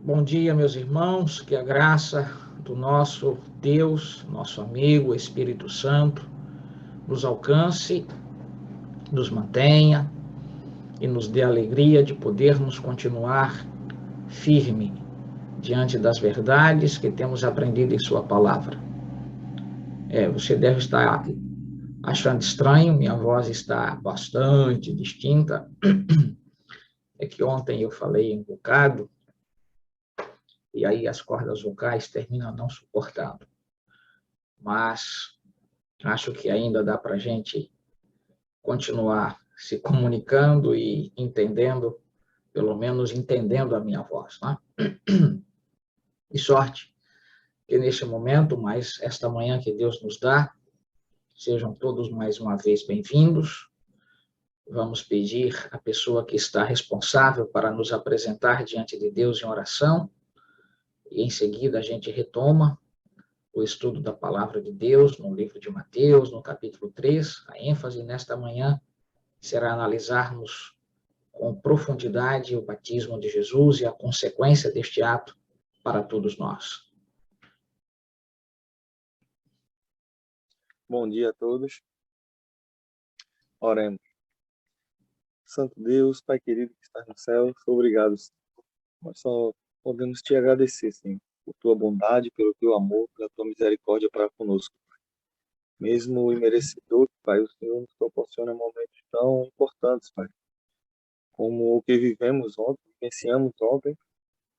Bom dia, meus irmãos, que a graça do nosso Deus, nosso amigo, Espírito Santo, nos alcance, nos mantenha e nos dê a alegria de podermos continuar firme diante das verdades que temos aprendido em sua palavra. Você deve estar achando estranho, minha voz está bastante distinta. É que ontem eu falei um bocado, e aí as cordas vocais terminam não suportando. Mas acho que ainda dá para a gente continuar se comunicando e entendendo, pelo menos entendendo a minha voz, né? E sorte que neste momento, mas esta manhã que Deus nos dá, sejam todos mais uma vez bem-vindos. Vamos pedir à pessoa que está responsável para nos apresentar diante de Deus em oração, e em seguida a gente retoma o estudo da palavra de Deus no livro de Mateus, no capítulo 3. A ênfase nesta manhã será analisarmos com profundidade o batismo de Jesus e a consequência deste ato para todos nós. Bom dia a todos. Oremos. Santo Deus, Pai querido que está no céu, obrigado, Senhor. Nós só podemos te agradecer, Senhor, por tua bondade, pelo teu amor, pela tua misericórdia para conosco. Mesmo imerecedor, Pai, o Senhor nos proporciona momentos tão importantes, Pai, como o que vivemos ontem, vivenciamos ontem,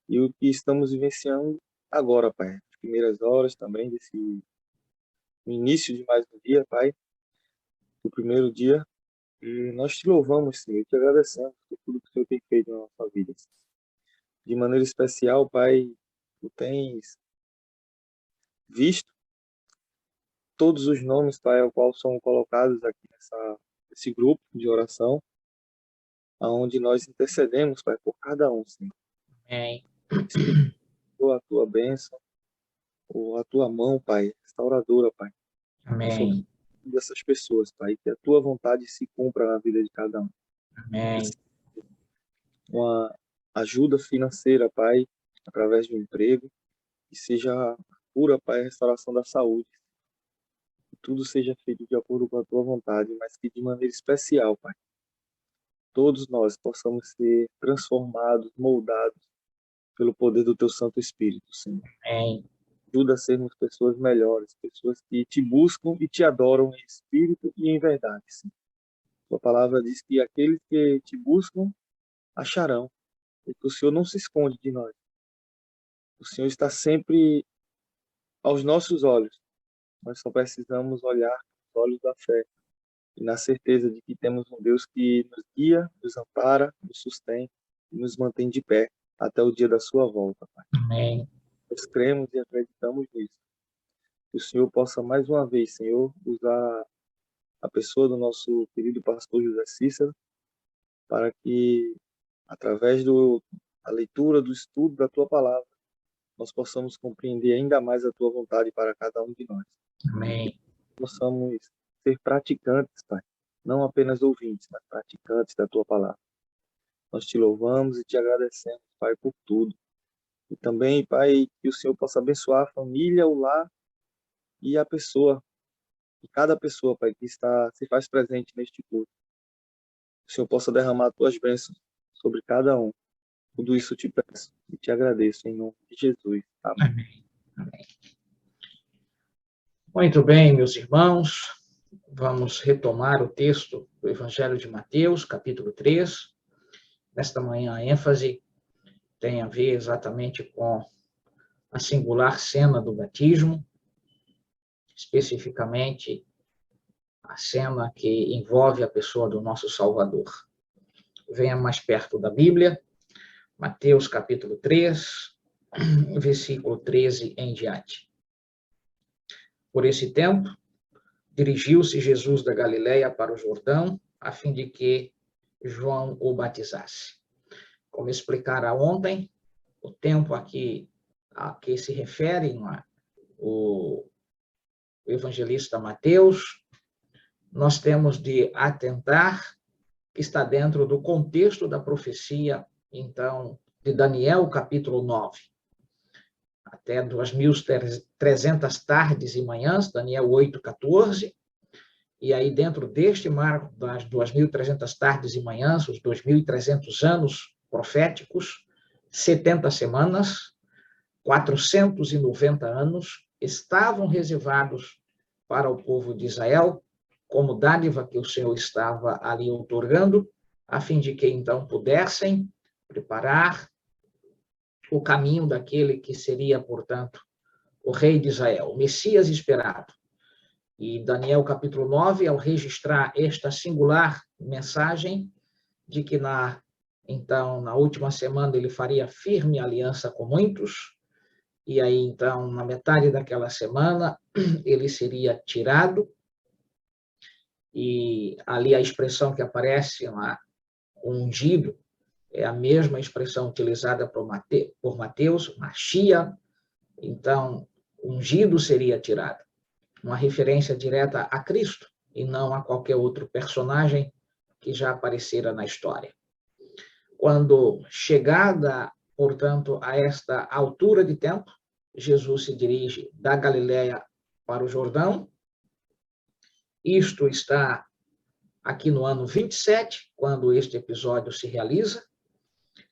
e o que estamos vivenciando agora, Pai. As primeiras horas também desse início de mais um dia, Pai, do primeiro dia. E nós te louvamos, Senhor, e te agradecemos por tudo que o Senhor tem feito na nossa vida. De maneira especial, Pai, tu tens visto todos os nomes, Pai, ao qual são colocados aqui nesse grupo de oração, onde nós intercedemos, Pai, por cada um, Senhor. Amém. A tua bênção, ou a tua mão, Pai, restauradora, Pai, sobre Amém. dessas pessoas, Pai, que a tua vontade se cumpra na vida de cada um. Amém. Uma ajuda financeira, Pai, através do emprego, que seja pura, Pai, a restauração da saúde. Que tudo seja feito de acordo com a tua vontade, mas que de maneira especial, Pai, todos nós possamos ser transformados, moldados pelo poder do teu Santo Espírito, Senhor. Amém. Ajuda a sermos pessoas melhores, pessoas que te buscam e te adoram em espírito e em verdade, Senhor. Tua palavra diz que aqueles que te buscam acharão, e que o Senhor não se esconde de nós. O Senhor está sempre aos nossos olhos. Nós só precisamos olhar com os olhos da fé e na certeza de que temos um Deus que nos guia, nos ampara, nos sustém e nos mantém de pé até o dia da sua volta, Pai. Amém. Nós cremos e acreditamos nisso. Que o Senhor possa mais uma vez, Senhor, usar a pessoa do nosso querido pastor José Cícero para que, através da leitura, do estudo da tua palavra, nós possamos compreender ainda mais a tua vontade para cada um de nós. Amém. Que possamos ser praticantes, Pai, não apenas ouvintes, mas praticantes da tua palavra. Nós te louvamos e te agradecemos, Pai, por tudo. E também, Pai, que o Senhor possa abençoar a família, o lar e a pessoa, e cada pessoa, Pai, que se faz presente neste culto. Que o Senhor possa derramar as tuas bênçãos sobre cada um. Tudo isso eu te peço e te agradeço em nome de Jesus. Amém. Amém. Amém. Muito bem, meus irmãos, vamos retomar o texto do Evangelho de Mateus, capítulo 3. Nesta manhã, a ênfase tem a ver exatamente com a singular cena do batismo, especificamente a cena que envolve a pessoa do nosso Salvador. Venha mais perto da Bíblia, Mateus capítulo 3, versículo 13 em diante. Por esse tempo, dirigiu-se Jesus da Galileia para o Jordão, a fim de que João o batizasse. Como explicara ontem, o tempo a que se refere o evangelista Mateus, nós temos de atentar que está dentro do contexto da profecia, então, de Daniel, capítulo 9, até 2.300 tardes e manhãs, Daniel 8:14, e aí dentro deste marco das 2.300 tardes e manhãs, os 2.300 anos proféticos, 70 semanas, 490 anos, estavam reservados para o povo de Israel, como dádiva que o Senhor estava ali outorgando, a fim de que então pudessem preparar o caminho daquele que seria, portanto, o rei de Israel, o Messias esperado. E Daniel capítulo 9, ao registrar esta singular mensagem de que então, na última semana ele faria firme aliança com muitos, e aí então, na metade daquela semana, ele seria tirado, e ali a expressão que aparece lá, ungido, é a mesma expressão utilizada por Mateus, Machia, então, ungido seria tirado. Uma referência direta a Cristo, e não a qualquer outro personagem que já aparecera na história. Quando chegada, portanto, a esta altura de tempo, Jesus se dirige da Galileia para o Jordão. Isto está aqui no ano 27, quando este episódio se realiza.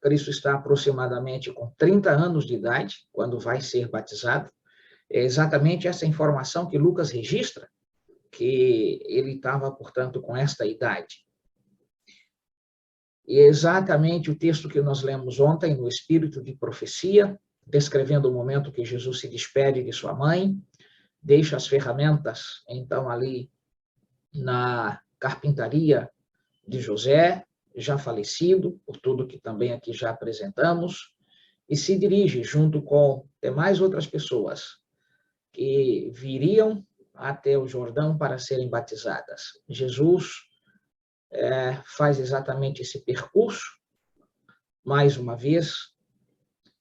Cristo está aproximadamente com 30 anos de idade, quando vai ser batizado. É exatamente essa informação que Lucas registra, que ele estava, portanto, com esta idade. E é exatamente o texto que nós lemos ontem, no Espírito de Profecia, descrevendo o momento que Jesus se despede de sua mãe, deixa as ferramentas, então, ali na carpintaria de José, já falecido, por tudo que também aqui já apresentamos, e se dirige, junto com demais outras pessoas, que viriam até o Jordão para serem batizadas. Jesus faz exatamente esse percurso, mais uma vez,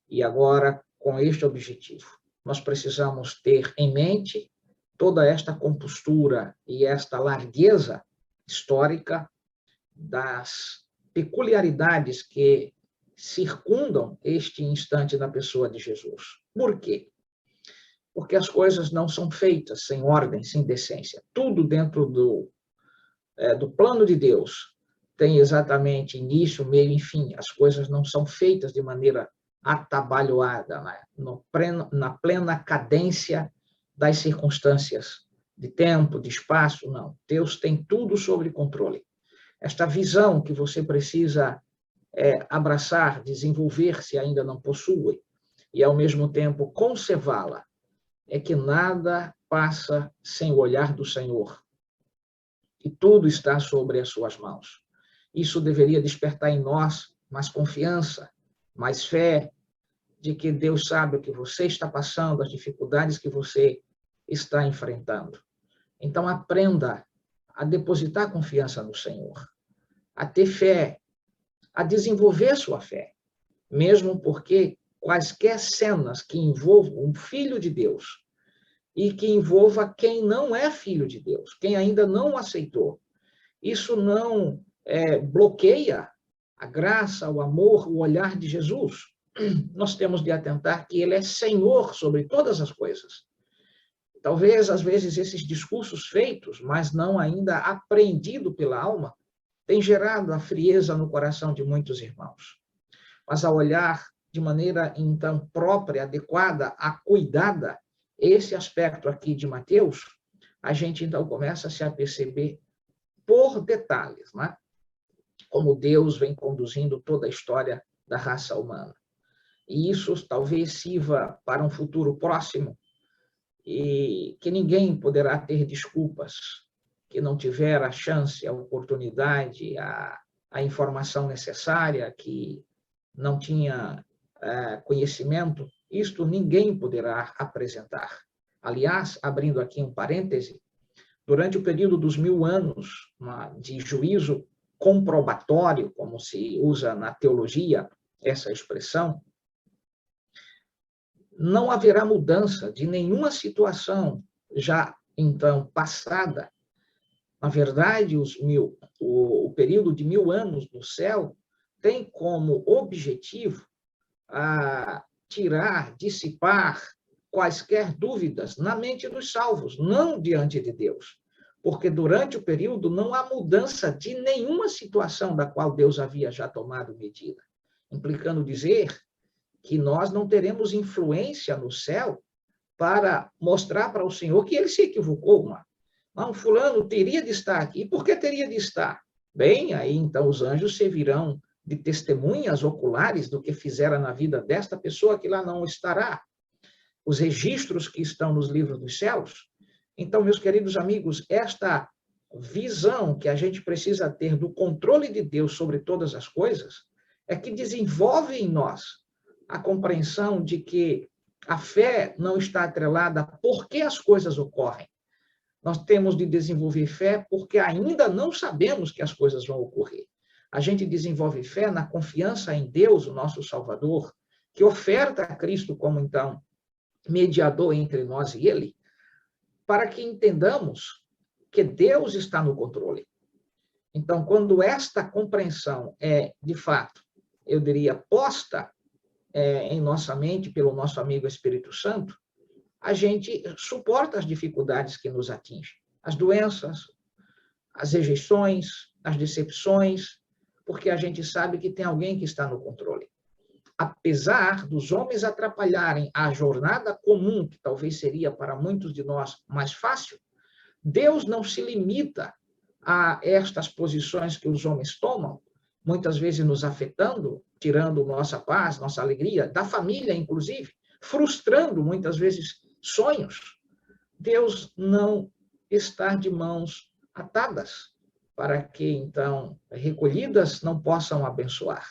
e agora com este objetivo. Nós precisamos ter em mente toda esta compostura e esta largueza histórica das peculiaridades que circundam este instante da pessoa de Jesus. Por quê? Porque as coisas não são feitas sem ordem, sem decência. Tudo dentro do plano de Deus tem exatamente início, meio e fim. As coisas não são feitas de maneira atabalhoada, né? Na plena cadência das circunstâncias de tempo, de espaço, não. Deus tem tudo sob controle. Esta visão que você precisa abraçar, desenvolver, se ainda não possui, e ao mesmo tempo conservá-la, é que nada passa sem o olhar do Senhor. E tudo está sobre as suas mãos. Isso deveria despertar em nós mais confiança, mais fé, de que Deus sabe o que você está passando, as dificuldades que você está enfrentando. Então, aprenda a depositar confiança no Senhor, a ter fé, a desenvolver sua fé, mesmo porque quaisquer cenas que envolvam um filho de Deus e que envolva quem não é filho de Deus, quem ainda não o aceitou, isso não bloqueia a graça, o amor, o olhar de Jesus. Nós temos de atentar que ele é Senhor sobre todas as coisas. Talvez, às vezes, esses discursos feitos, mas não ainda apreendido pela alma, têm gerado a frieza no coração de muitos irmãos. Mas ao olhar de maneira, então, própria, adequada, acuidada, esse aspecto aqui de Mateus, a gente, então, começa a se aperceber por detalhes, né? Como Deus vem conduzindo toda a história da raça humana. E isso talvez sirva para um futuro próximo, e que ninguém poderá ter desculpas que não tiver a chance, a oportunidade, a informação necessária, que não tinha conhecimento, isto ninguém poderá apresentar. Aliás, abrindo aqui um parêntese, durante o período dos 1000 anos de juízo comprobatório, como se usa na teologia essa expressão, não haverá mudança de nenhuma situação já, então, passada. Na verdade, o período de 1000 anos no céu tem como objetivo tirar, dissipar quaisquer dúvidas na mente dos salvos, não diante de Deus. Porque durante o período não há mudança de nenhuma situação da qual Deus havia já tomado medida, implicando dizer que nós não teremos influência no céu para mostrar para o Senhor que ele se equivocou. Não, fulano teria de estar aqui. Por que teria de estar? Bem, aí então os anjos servirão de testemunhas oculares do que fizera na vida desta pessoa que lá não estará. Os registros que estão nos livros dos céus. Então, meus queridos amigos, esta visão que a gente precisa ter do controle de Deus sobre todas as coisas é que desenvolve em nós a compreensão de que a fé não está atrelada a por que as coisas ocorrem. Nós temos de desenvolver fé porque ainda não sabemos que as coisas vão ocorrer. A gente desenvolve fé na confiança em Deus, o nosso Salvador, que oferta a Cristo como, então, mediador entre nós e ele, para que entendamos que Deus está no controle. Então, quando esta compreensão é, de fato, eu diria, posta em nossa mente pelo nosso amigo Espírito Santo, a gente suporta as dificuldades que nos atingem, as doenças, as rejeições, as decepções, porque a gente sabe que tem alguém que está no controle. Apesar dos homens atrapalharem a jornada comum, que talvez seria para muitos de nós mais fácil, Deus não se limita a estas posições que os homens tomam, muitas vezes nos afetando, tirando nossa paz, nossa alegria, da família, inclusive, frustrando, muitas vezes, sonhos. Deus não está de mãos atadas para que, então, recolhidas não possam abençoar.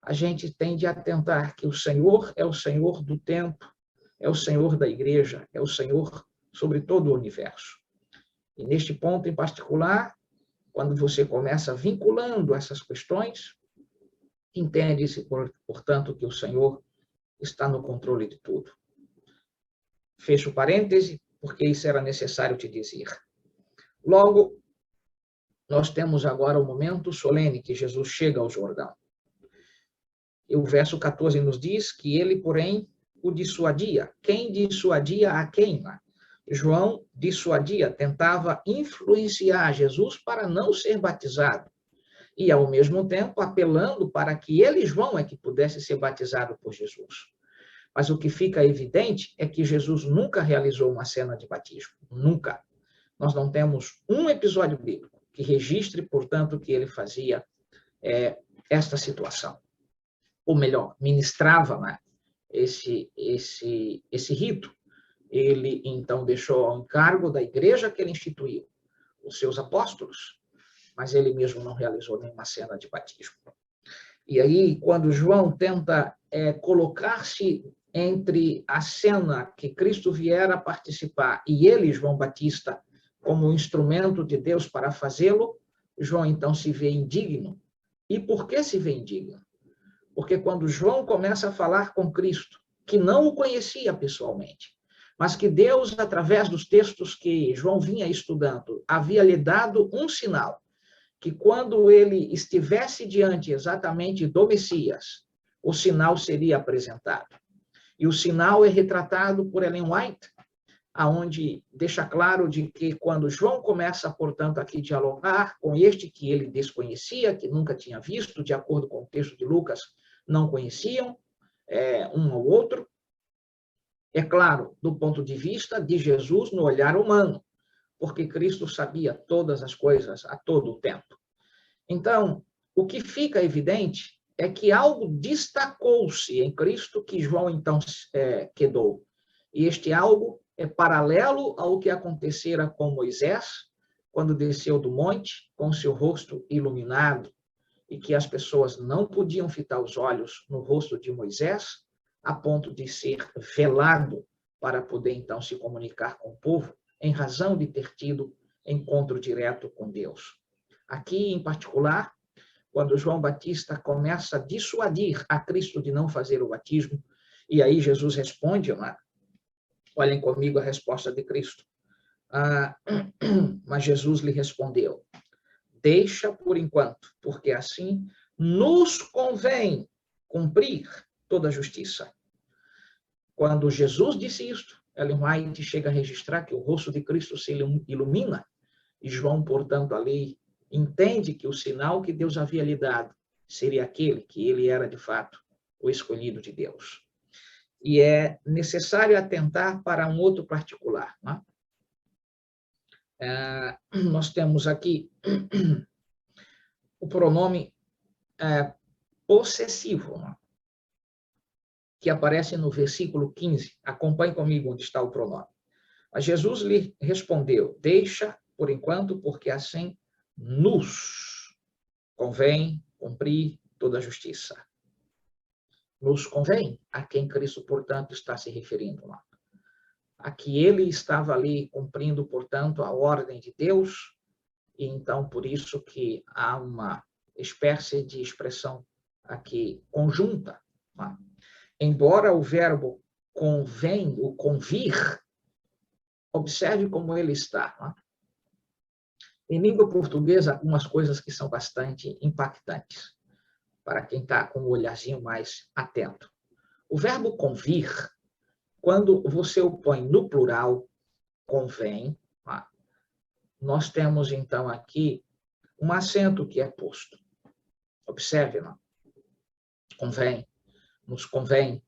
A gente tem de atentar que o Senhor é o Senhor do tempo, é o Senhor da igreja, é o Senhor sobre todo o universo. E neste ponto em particular, quando você começa vinculando essas questões, entende-se, portanto, que o Senhor está no controle de tudo. Fecho parêntese, porque isso era necessário te dizer. Logo, nós temos agora o momento solene que Jesus chega ao Jordão. E o verso 14 nos diz que ele, porém, o dissuadia. Quem dissuadia a quem? João dissuadia, tentava influenciar Jesus para não ser batizado. E, ao mesmo tempo, apelando para que ele, João, é que pudesse ser batizado por Jesus. Mas o que fica evidente é que Jesus nunca realizou uma cena de batismo. Nunca. Nós não temos um episódio bíblico que registre, portanto, que ele fazia esta situação. Ou melhor, ministrava, né, esse rito. Ele, então, deixou ao encargo da igreja que ele instituiu, os seus apóstolos, mas ele mesmo não realizou nenhuma cena de batismo. E aí, quando João tenta colocar-se entre a cena que Cristo viera participar e ele, João Batista, como um instrumento de Deus para fazê-lo, João, então, se vê indigno. E por que se vê indigno? Porque quando João começa a falar com Cristo, que não o conhecia pessoalmente, mas que Deus, através dos textos que João vinha estudando, havia lhe dado um sinal, que quando ele estivesse diante exatamente do Messias, o sinal seria apresentado. E o sinal é retratado por Ellen White, aonde deixa claro de que quando João começa, portanto, aqui a dialogar com este que ele desconhecia, que nunca tinha visto, de acordo com o texto de Lucas, não conheciam um ao outro, é claro, do ponto de vista de Jesus no olhar humano, porque Cristo sabia todas as coisas a todo o tempo. Então, o que fica evidente é que algo destacou-se em Cristo que João, então, quedou. E este algo é paralelo ao que acontecera com Moisés, quando desceu do monte, com seu rosto iluminado, e que as pessoas não podiam fitar os olhos no rosto de Moisés, a ponto de ser velado para poder, então, se comunicar com o povo, em razão de ter tido encontro direto com Deus. Aqui, em particular, quando João Batista começa a dissuadir a Cristo de não fazer o batismo, e aí Jesus responde, olhem comigo a resposta de Cristo. Mas Jesus lhe respondeu, deixa por enquanto, porque assim nos convém cumprir toda a justiça. Quando Jesus disse isto, Ellen White chega a registrar que o rosto de Cristo se ilumina, e João, portanto, ali entende que o sinal que Deus havia lhe dado seria aquele que ele era, de fato, o escolhido de Deus. E é necessário atentar para um outro particular. Né? Nós temos aqui o pronome possessivo, né? Que aparece no versículo 15. Acompanhe comigo onde está o pronome. Mas Jesus lhe respondeu: deixa por enquanto, porque assim nos convém cumprir toda a justiça. Nos convém a quem Cristo, portanto, está se referindo lá. A que ele estava ali cumprindo, portanto, a ordem de Deus, e então por isso que há uma espécie de expressão aqui conjunta. Tá? Embora o verbo convém, o convir, observe como ele está. Tá? Em língua portuguesa, algumas coisas que são bastante impactantes, para quem está com o olhazinho mais atento. O verbo convir, quando você o põe no plural, convém, tá? Nós temos, então, aqui um acento que é posto. Observe, não? Convém, nos convém.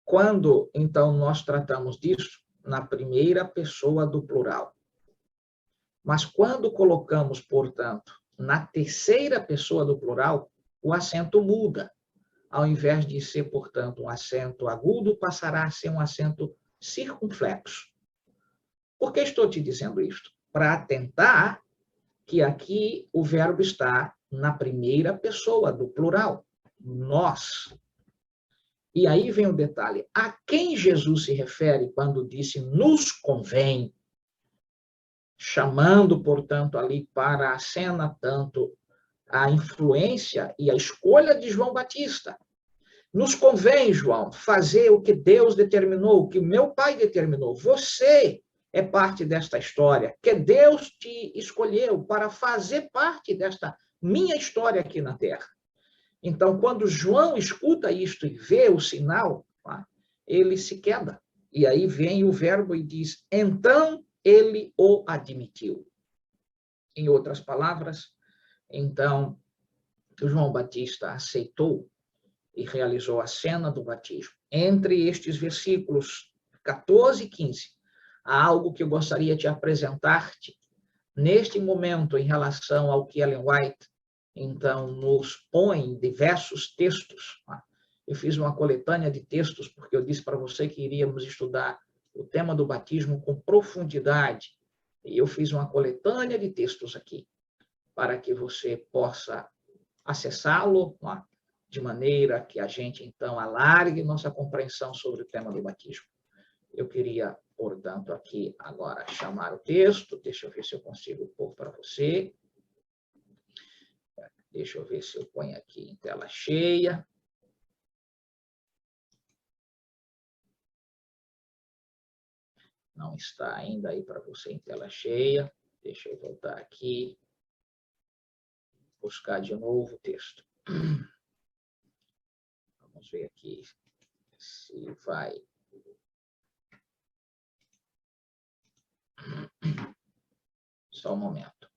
Quando, então, nós tratamos disso na primeira pessoa do plural. Mas quando colocamos, portanto, na terceira pessoa do plural, o acento muda. Ao invés de ser, portanto, um acento agudo, passará a ser um acento circunflexo. Por que estou te dizendo isto? Para atentar que aqui o verbo está na primeira pessoa do plural, nós. E aí vem o detalhe. A quem Jesus se refere quando disse nos convém, chamando, portanto, ali para a cena tanto a influência e a escolha de João Batista. Nos convém, João, fazer o que Deus determinou, o que meu pai determinou. Você é parte desta história, que Deus te escolheu para fazer parte desta minha história aqui na Terra. Então, quando João escuta isto e vê o sinal, ele se queda. E aí vem o verbo e diz, então ele o admitiu. Em outras palavras, então, João Batista aceitou e realizou a cena do batismo. Entre estes versículos 14 e 15, há algo que eu gostaria de apresentar-te neste momento em relação ao que Ellen White, então, nos põe em diversos textos. Eu fiz uma coletânea de textos, porque eu disse para você que iríamos estudar o tema do batismo com profundidade. E eu fiz uma coletânea de textos aqui, para que você possa acessá-lo, de maneira que a gente, então, alargue nossa compreensão sobre o tema do batismo. Eu queria, portanto, aqui agora chamar o texto. Deixa eu ver se eu consigo pôr para você. Deixa eu ver se eu ponho aqui em tela cheia. Não está ainda aí para você em tela cheia. Deixa eu voltar aqui. Buscar de novo o texto. Vamos ver aqui se vai. Só um momento.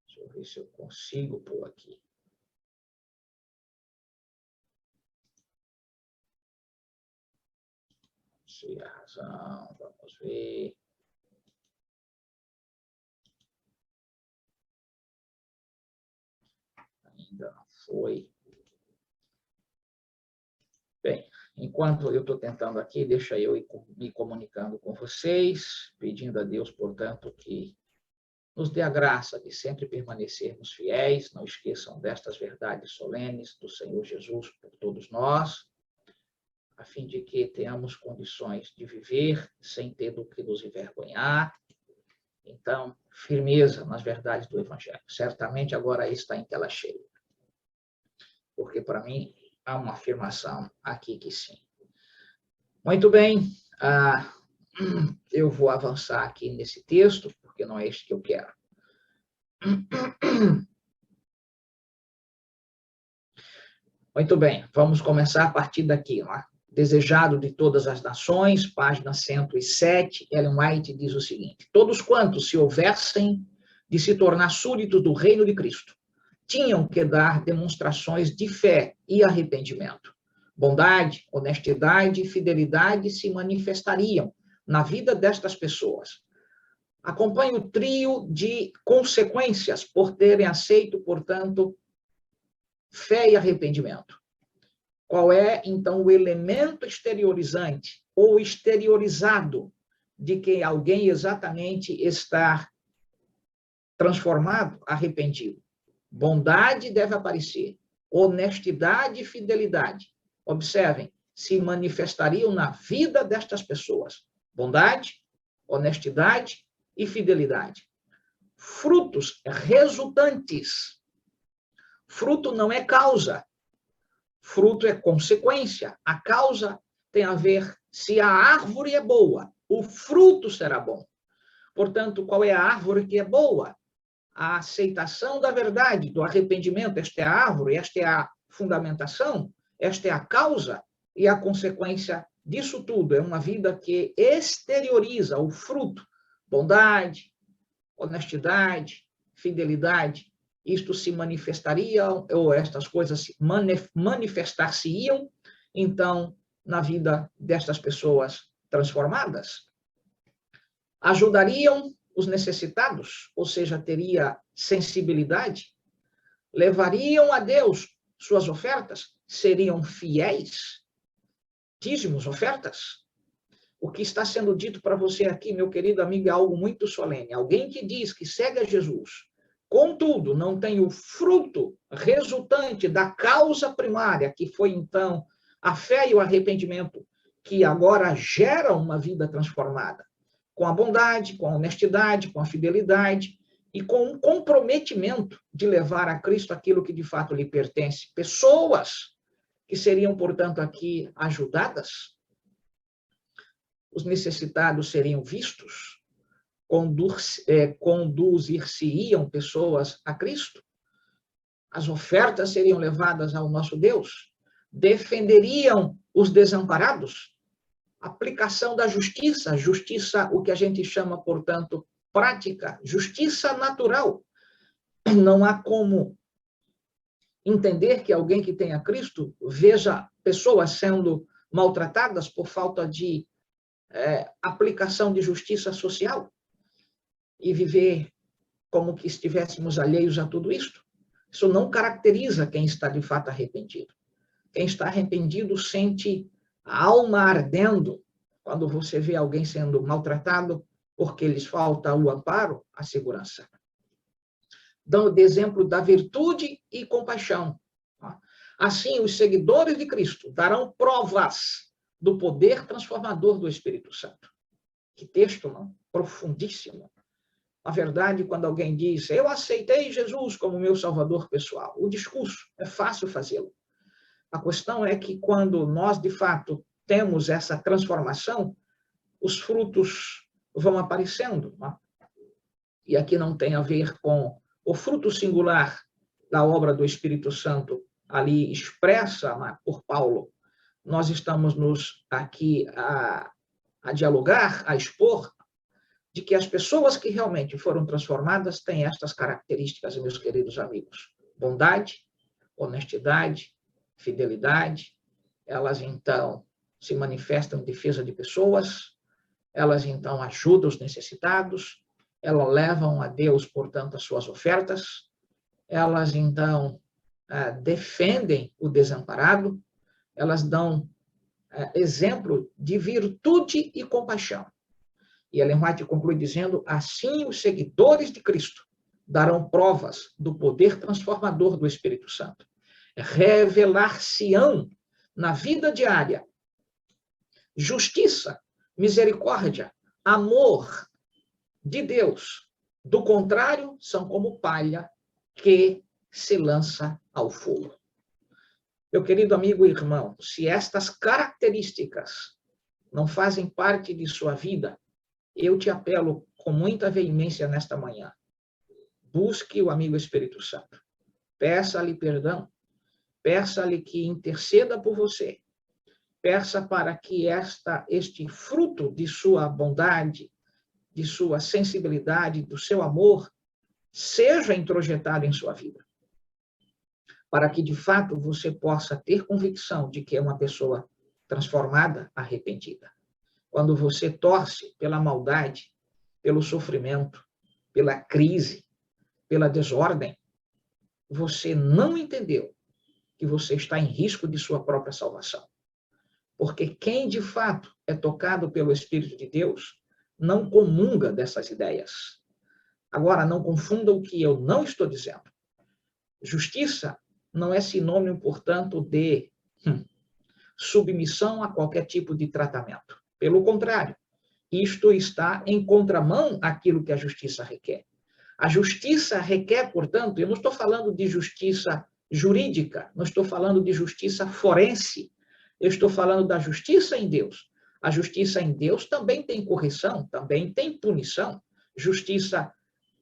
Deixa eu ver se eu consigo pôr aqui. Não sei a razão. Vamos ver. Ainda não foi. Bem, enquanto eu estou tentando aqui, deixa eu ir me comunicando com vocês, pedindo a Deus, portanto, que nos dê a graça de sempre permanecermos fiéis. Não esqueçam destas verdades solenes do Senhor Jesus por todos nós, a fim de que tenhamos condições de viver sem ter do que nos envergonhar. Então, firmeza nas verdades do Evangelho. Certamente agora está em tela cheia. Porque, para mim, há uma afirmação aqui que sim. Muito bem. Eu vou avançar aqui nesse texto, porque não é este que eu quero. Muito bem, vamos começar a partir daqui. Ó. Desejado de todas as nações, página 107, Ellen White diz o seguinte: todos quantos se houvessem de se tornar súditos do reino de Cristo, tinham que dar demonstrações de fé e arrependimento. Bondade, honestidade e fidelidade se manifestariam na vida destas pessoas. Acompanhe o trio de consequências por terem aceito, portanto, fé e arrependimento. Qual é, então, o elemento exteriorizante ou exteriorizado de que alguém exatamente está transformado, arrependido? Bondade deve aparecer, honestidade e fidelidade. Observem, se manifestariam na vida destas pessoas. Bondade, honestidade e fidelidade. Frutos resultantes. Fruto não é causa. Fruto é consequência. A causa tem a ver se a árvore é boa, o fruto será bom. Portanto, qual é a árvore que é boa? A aceitação da verdade, do arrependimento. Esta é a árvore, esta é a fundamentação, esta é a causa e a consequência disso tudo. É uma vida que exterioriza o fruto. Bondade, honestidade, fidelidade. Isto se manifestaria, ou estas coisas manifestar-se-iam, então, na vida destas pessoas transformadas. Ajudariam os necessitados, ou seja, teria sensibilidade, levariam a Deus suas ofertas, seriam fiéis, dízimos, ofertas. O que está sendo dito para você aqui, meu querido amigo, é algo muito solene. Alguém que diz que segue a Jesus, contudo, não tem o fruto resultante da causa primária, que foi, então, a fé e o arrependimento, que agora gera uma vida transformada, com a bondade, com a honestidade, com a fidelidade e com um comprometimento de levar a Cristo aquilo que de fato lhe pertence. Pessoas que seriam, portanto, aqui ajudadas, os necessitados seriam vistos, conduzir-se-iam pessoas a Cristo, as ofertas seriam levadas ao nosso Deus, defenderiam os desamparados, aplicação da justiça, justiça, o que a gente chama, portanto, prática, justiça natural. Não há como entender que alguém que tenha Cristo veja pessoas sendo maltratadas por falta de aplicação de justiça social e viver como que estivéssemos alheios a tudo isto. Isso não caracteriza quem está de fato arrependido. Quem está arrependido sente a alma ardendo quando você vê alguém sendo maltratado porque lhes falta o amparo, a segurança. Dando exemplo da virtude e compaixão. Assim, os seguidores de Cristo darão provas do poder transformador do Espírito Santo. Que texto, não? Profundíssimo. Na verdade, quando alguém diz, eu aceitei Jesus como meu salvador pessoal, o discurso é fácil fazê-lo. A questão é que quando nós, de fato, temos essa transformação, os frutos vão aparecendo. Não? E aqui não tem a ver com o fruto singular da obra do Espírito Santo ali expressa por Paulo. Nós estamos aqui a dialogar, a expor, de que as pessoas que realmente foram transformadas têm estas características, meus queridos amigos. Bondade, honestidade, fidelidade. Elas, então, se manifestam em defesa de pessoas, elas, então, ajudam os necessitados, elas levam a Deus, portanto, as suas ofertas, elas, então, defendem o desamparado, elas dão exemplo de virtude e compaixão. E Ellen White conclui dizendo, assim os seguidores de Cristo darão provas do poder transformador do Espírito Santo. Revelar-se-ão na vida diária justiça, misericórdia, amor de Deus. Do contrário, são como palha que se lança ao fogo. Meu querido amigo e irmão, se estas características não fazem parte de sua vida, eu te apelo com muita veemência nesta manhã. Busque o amigo Espírito Santo. Peça-lhe perdão. peça-lhe que interceda por você. Peça para que este fruto de sua bondade, de sua sensibilidade, do seu amor, seja introjetado em sua vida. Para que, de fato, você possa ter convicção de que é uma pessoa transformada, arrependida. Quando você torce pela maldade, pelo sofrimento, pela crise, pela desordem, você não entendeu que você está em risco de sua própria salvação. Porque quem, de fato, é tocado pelo Espírito de Deus, não comunga dessas ideias. Agora, não confunda o que eu não estou dizendo. Justiça não é sinônimo, portanto, de submissão a qualquer tipo de tratamento. Pelo contrário, isto está em contramão àquilo que a justiça requer. A justiça requer, portanto, eu não estou falando de justiça jurídica, não estou falando de justiça forense, eu estou falando da justiça em Deus. A justiça em Deus também tem correção, também tem punição, justiça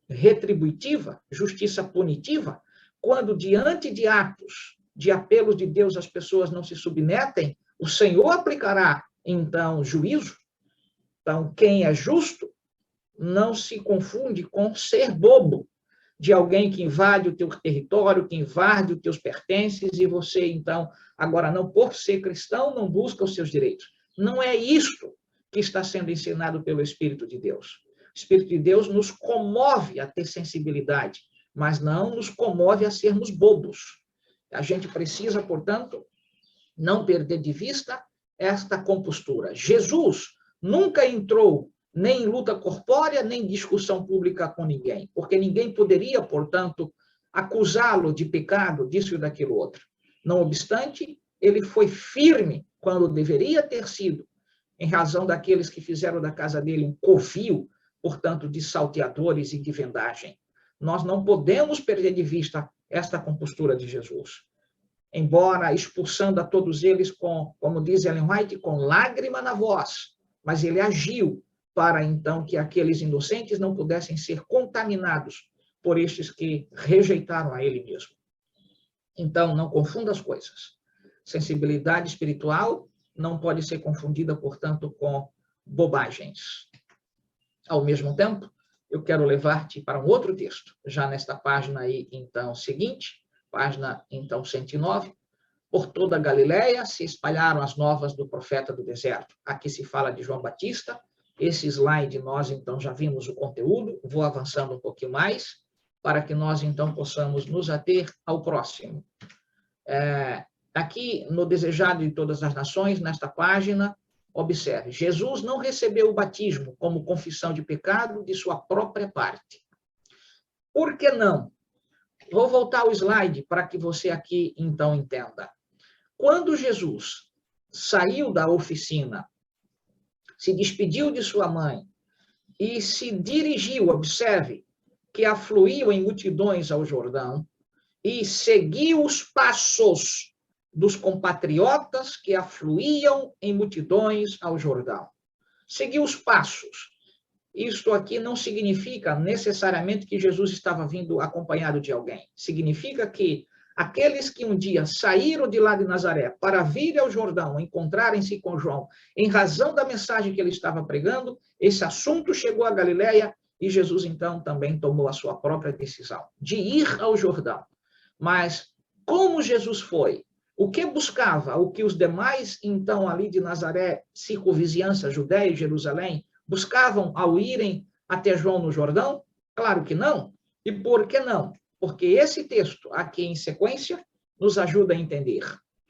retributiva, justiça punitiva, quando diante de atos, de apelos de Deus, as pessoas não se submetem, o Senhor aplicará, então, juízo. Então, quem é justo não se confunde com ser bobo, de alguém que invade o teu território, que invade os teus pertences, e você, então, agora não, por ser cristão, não busca os seus direitos. Não é isto que está sendo ensinado pelo Espírito de Deus. O Espírito de Deus nos comove a ter sensibilidade, mas não nos comove a sermos bobos. A gente precisa, portanto, não perder de vista esta compostura. Jesus nunca entrou nem em luta corpórea, nem em discussão pública com ninguém, porque ninguém poderia, portanto, acusá-lo de pecado, disso e daquilo outro. Não obstante, ele foi firme quando deveria ter sido, em razão daqueles que fizeram da casa dele um covil, portanto, de salteadores e de vendagem. Nós não podemos perder de vista esta compostura de Jesus. Embora expulsando a todos eles com, como diz Ellen White, com lágrima na voz, mas ele agiu para, então, que aqueles inocentes não pudessem ser contaminados por estes que rejeitaram a ele mesmo. Então, não confunda as coisas. Sensibilidade espiritual não pode ser confundida, portanto, com bobagens. Ao mesmo tempo, eu quero levar-te para um outro texto, já nesta página aí, então, seguinte, página, então, 109. Por toda a Galileia se espalharam as novas do profeta do deserto. Aqui se fala de João Batista. Esse slide nós, então, já vimos o conteúdo. Vou avançando um pouquinho mais, para que nós, então, possamos nos ater ao próximo. Aqui, no Desejado de Todas as Nações, nesta página, observe, Jesus não recebeu o batismo como confissão de pecado de sua própria parte. Por que não? Vou voltar ao slide para que você aqui, então, entenda. Quando Jesus saiu da oficina, se despediu de sua mãe e se dirigiu, observe, que afluiu em multidões ao Jordão e seguiu os passos dos compatriotas que afluíam em multidões ao Jordão. Seguiu os passos. Isto aqui não significa necessariamente que Jesus estava vindo acompanhado de alguém. Significa que aqueles que um dia saíram de lá de Nazaré para vir ao Jordão, encontrarem-se com João, em razão da mensagem que ele estava pregando, esse assunto chegou à Galileia e Jesus, então, também tomou a sua própria decisão de ir ao Jordão. Mas como Jesus foi? O que buscava? O que os demais, então, ali de Nazaré, circunvizinhança, Judéia e Jerusalém, buscavam ao irem até João no Jordão? Claro que não. E por que não? Porque esse texto, aqui em sequência, nos ajuda a entender.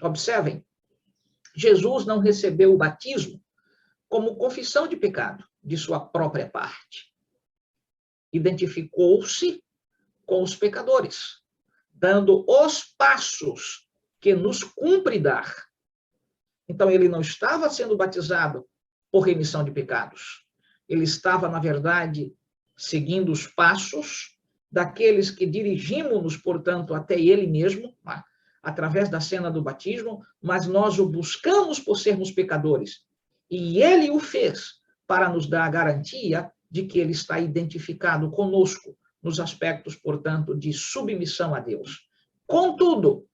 Observem, Jesus não recebeu o batismo como confissão de pecado de sua própria parte. Identificou-se com os pecadores, dando os passos que nos cumpre dar. Então, ele não estava sendo batizado por remissão de pecados. Ele estava, na verdade, seguindo os passos daqueles que dirigimos-nos, portanto, até ele mesmo, através da cena do batismo, mas nós o buscamos por sermos pecadores. E ele o fez para nos dar a garantia de que ele está identificado conosco nos aspectos, portanto, de submissão a Deus. Contudo,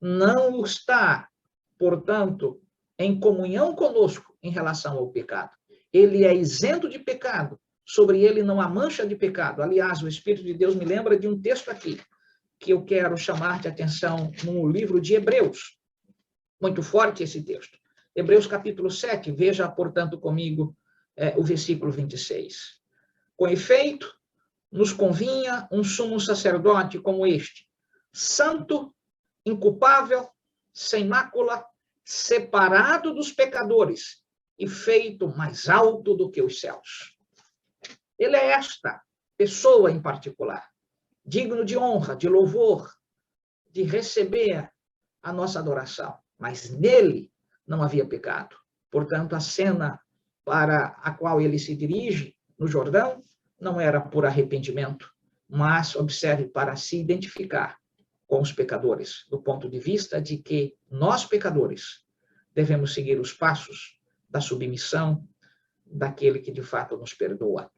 não está, portanto, em comunhão conosco em relação ao pecado. Ele é isento de pecado, sobre ele não há mancha de pecado. Aliás, o Espírito de Deus me lembra de um texto aqui, que eu quero chamar de atenção no livro de Hebreus. Muito forte esse texto. Hebreus capítulo 7, veja, portanto, comigo o versículo 26. Com efeito, nos convinha um sumo sacerdote como este, santo, inculpável, sem mácula, separado dos pecadores e feito mais alto do que os céus. Ele é esta pessoa em particular, digno de honra, de louvor, de receber a nossa adoração. Mas nele não havia pecado. Portanto, a cena para a qual ele se dirige no Jordão não era por arrependimento, mas, observe, para se identificar com os pecadores, do ponto de vista de que nós, pecadores, devemos seguir os passos da submissão daquele que de fato nos perdoa.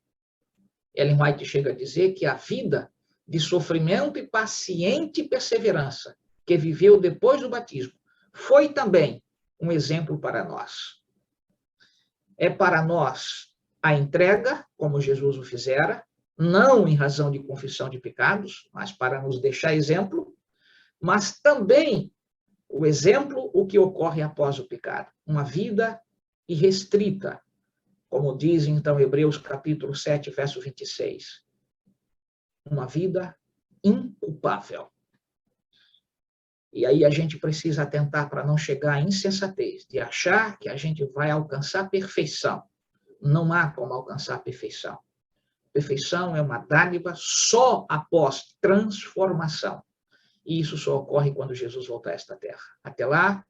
Ellen White chega a dizer que a vida de sofrimento e paciente perseverança que viveu depois do batismo foi também um exemplo para nós. É para nós a entrega, como Jesus o fizera, não em razão de confissão de pecados, mas para nos deixar exemplo, mas também o exemplo, o que ocorre após o pecado. Uma vida irrestrita, como diz então Hebreus capítulo 7, verso 26. Uma vida inculpável. E aí a gente precisa atentar para não chegar à insensatez, de achar que a gente vai alcançar perfeição. Não há como alcançar perfeição. Perfeição é uma dádiva só após transformação. E isso só ocorre quando Jesus voltar a esta terra. Até lá,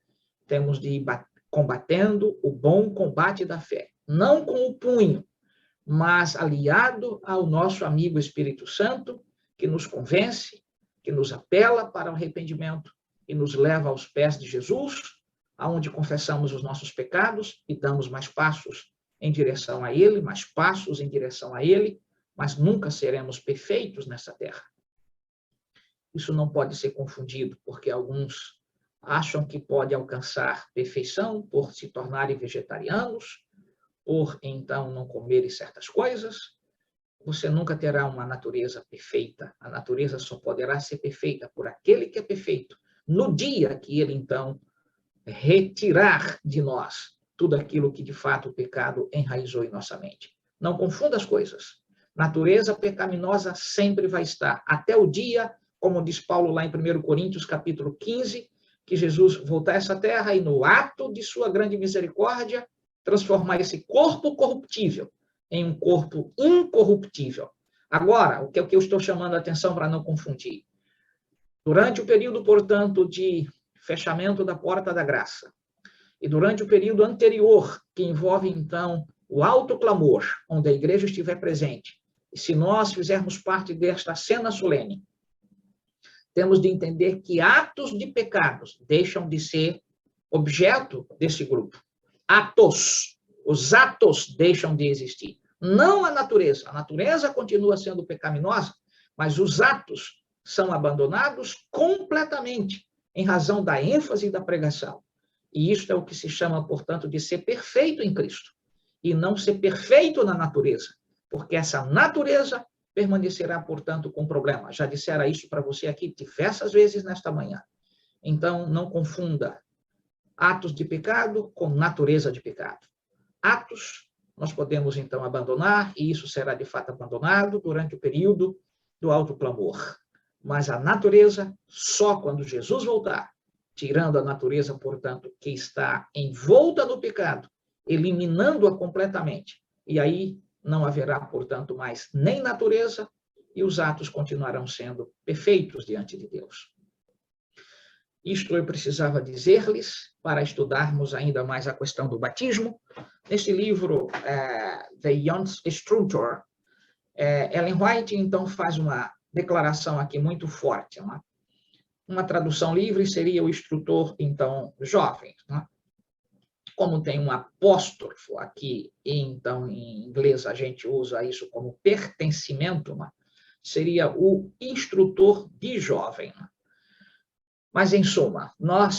temos de ir combatendo o bom combate da fé. Não com o punho, mas aliado ao nosso amigo Espírito Santo, que nos convence, que nos apela para o arrependimento e nos leva aos pés de Jesus, aonde confessamos os nossos pecados e damos mais passos em direção a Ele, mais passos em direção a Ele, mas nunca seremos perfeitos nessa terra. Isso não pode ser confundido, porque alguns acham que pode alcançar perfeição por se tornarem vegetarianos, por então não comerem certas coisas. Você nunca terá uma natureza perfeita. A natureza só poderá ser perfeita por aquele que é perfeito, no dia que ele então retirar de nós tudo aquilo que de fato o pecado enraizou em nossa mente. Não confunda as coisas. Natureza pecaminosa sempre vai estar, até o dia, como diz Paulo lá em 1 Coríntios, capítulo 15, que Jesus voltar a essa terra e no ato de sua grande misericórdia, transformar esse corpo corruptível em um corpo incorruptível. Agora, o que é o que eu estou chamando a atenção para não confundir? Durante o período, portanto, de fechamento da porta da graça, e durante o período anterior, que envolve, então, o alto clamor, onde a igreja estiver presente, e se nós fizermos parte desta cena solene, temos de entender que atos de pecados deixam de ser objeto desse grupo. Os atos deixam de existir. Não a natureza continua sendo pecaminosa, mas os atos são abandonados completamente em razão da ênfase da pregação. E isto é o que se chama, portanto, de ser perfeito em Cristo, e não ser perfeito na natureza, porque essa natureza permanecerá, portanto, com problema. Já dissera isso para você aqui diversas vezes nesta manhã. Então, não confunda atos de pecado com natureza de pecado. Atos nós podemos, então, abandonar, e isso será, de fato, abandonado durante o período do alto clamor. Mas a natureza, só quando Jesus voltar, tirando a natureza, portanto, que está envolta no pecado, eliminando-a completamente. E aí não haverá, portanto, mais nem natureza, e os atos continuarão sendo perfeitos diante de Deus. Isto eu precisava dizer-lhes para estudarmos ainda mais a questão do batismo. Neste livro, The Jungstructure, Ellen White, então, faz uma declaração aqui muito forte. Uma tradução livre seria o instrutor, então, jovem. Né? Como tem um apóstrofo aqui, então, em inglês a gente usa isso como pertencimento, né? Seria o instrutor de jovem. Né? Mas, em suma,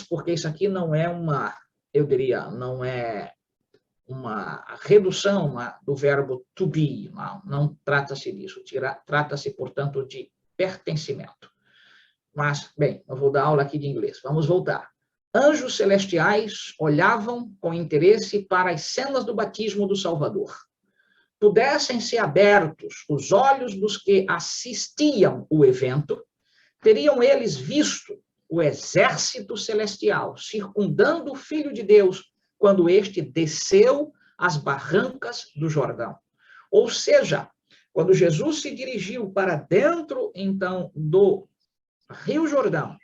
porque isso aqui não é eu diria, não é uma redução do verbo to be, não trata-se disso, trata-se, portanto, de pertencimento. Mas, bem, eu vou dar aula aqui de inglês, vamos voltar. Anjos celestiais olhavam com interesse para as cenas do batismo do Salvador. Pudessem ser abertos os olhos dos que assistiam o evento, teriam eles visto o exército celestial circundando o Filho de Deus quando este desceu as barrancas do Jordão. Ou seja, quando Jesus se dirigiu para dentro, então, do Rio Jordão,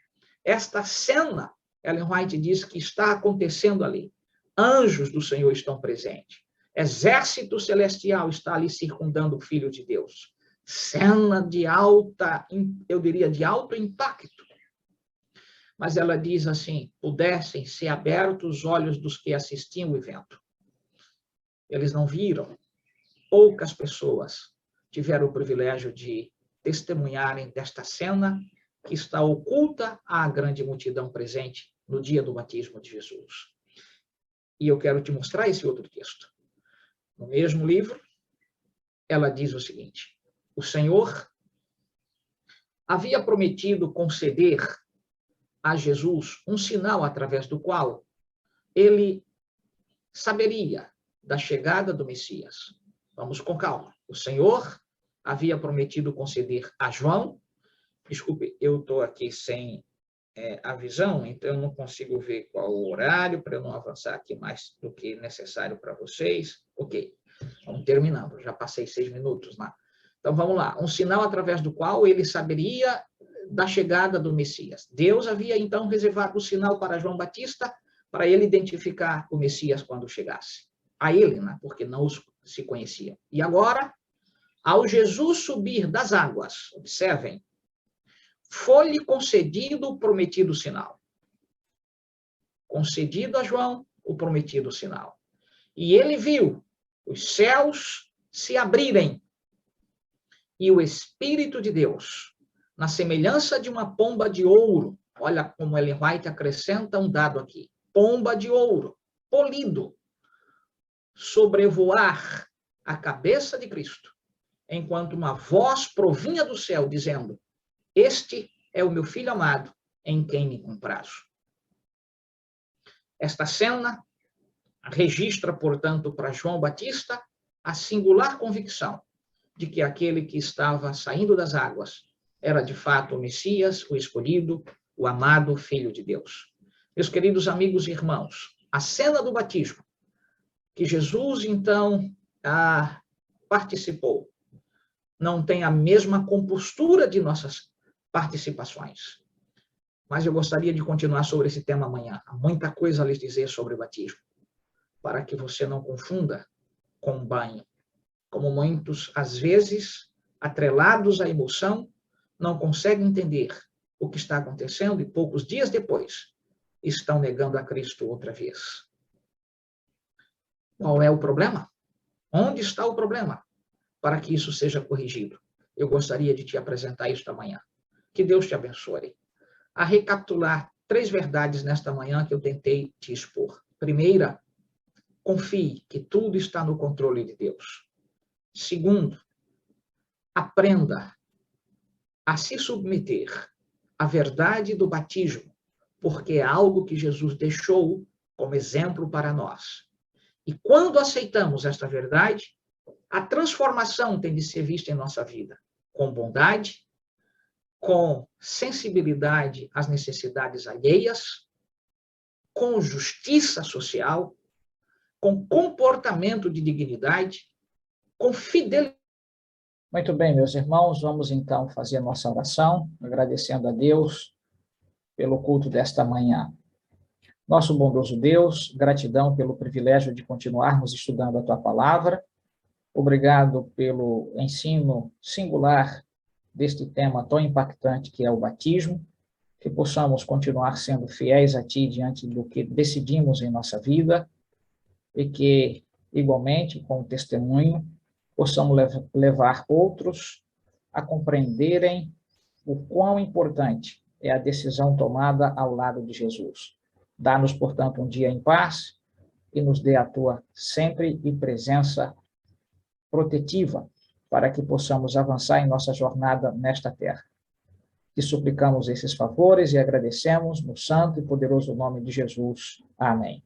esta cena, Ellen White diz que está acontecendo ali. Anjos do Senhor estão presentes. Exército celestial está ali circundando o Filho de Deus. Cena de eu diria, de alto impacto. Mas ela diz assim, pudessem ser abertos os olhos dos que assistiam o evento. Eles não viram. Poucas pessoas tiveram o privilégio de testemunharem desta cena que está oculta à grande multidão presente no dia do batismo de Jesus. E eu quero te mostrar esse outro texto. No mesmo livro, ela diz o seguinte, o Senhor havia prometido conceder a Jesus um sinal através do qual ele saberia da chegada do Messias. Vamos com calma. O Senhor havia prometido conceder a João, desculpe, eu estou aqui sem a visão, então eu não consigo ver qual o horário, para eu não avançar aqui mais do que necessário para vocês. Ok, vamos terminando, já passei 6 minutos lá. Então vamos lá, um sinal através do qual ele saberia da chegada do Messias. Deus havia então reservado o sinal para João Batista, para ele identificar o Messias quando chegasse. A ele, né? Porque não se conheciam. E agora, ao Jesus subir das águas, observem, foi-lhe concedido o prometido sinal. Concedido a João o prometido sinal. E ele viu os céus se abrirem e o Espírito de Deus, na semelhança de uma pomba de ouro, olha como Ellen White acrescenta um dado aqui, pomba de ouro, polido, sobrevoar a cabeça de Cristo, enquanto uma voz provinha do céu dizendo, este é o meu filho amado, em quem me comprazo. Esta cena registra, portanto, para João Batista a singular convicção de que aquele que estava saindo das águas era, de fato, o Messias, o escolhido, o amado Filho de Deus. Meus queridos amigos e irmãos, a cena do batismo, que Jesus, então, participou, não tem a mesma compostura de nossas participações. Mas eu gostaria de continuar sobre esse tema amanhã. Há muita coisa a lhes dizer sobre o batismo, para que você não confunda com banho. Como muitos, às vezes, atrelados à emoção, não conseguem entender o que está acontecendo e poucos dias depois estão negando a Cristo outra vez. Qual é o problema? Onde está o problema? Para que isso seja corrigido. Eu gostaria de te apresentar isso amanhã. Que Deus te abençoe. A recapitular 3 verdades nesta manhã que eu tentei te expor. Primeira, confie que tudo está no controle de Deus. Segundo, aprenda a se submeter à verdade do batismo, porque é algo que Jesus deixou como exemplo para nós. E quando aceitamos esta verdade, a transformação tem de ser vista em nossa vida, com bondade, com sensibilidade às necessidades alheias, com justiça social, com comportamento de dignidade, com fidelidade. Muito bem, meus irmãos, vamos então fazer a nossa oração, agradecendo a Deus pelo culto desta manhã. Nosso bondoso Deus, gratidão pelo privilégio de continuarmos estudando a Tua Palavra. Obrigado pelo ensino singular deste tema tão impactante que é o batismo, que possamos continuar sendo fiéis a Ti diante do que decidimos em nossa vida e que, igualmente, com o testemunho, possamos levar outros a compreenderem o quão importante é a decisão tomada ao lado de Jesus. Dá-nos, portanto, um dia em paz e nos dê a tua sempre e presença protetiva para que possamos avançar em nossa jornada nesta terra. Que suplicamos esses favores e agradecemos no santo e poderoso nome de Jesus. Amém.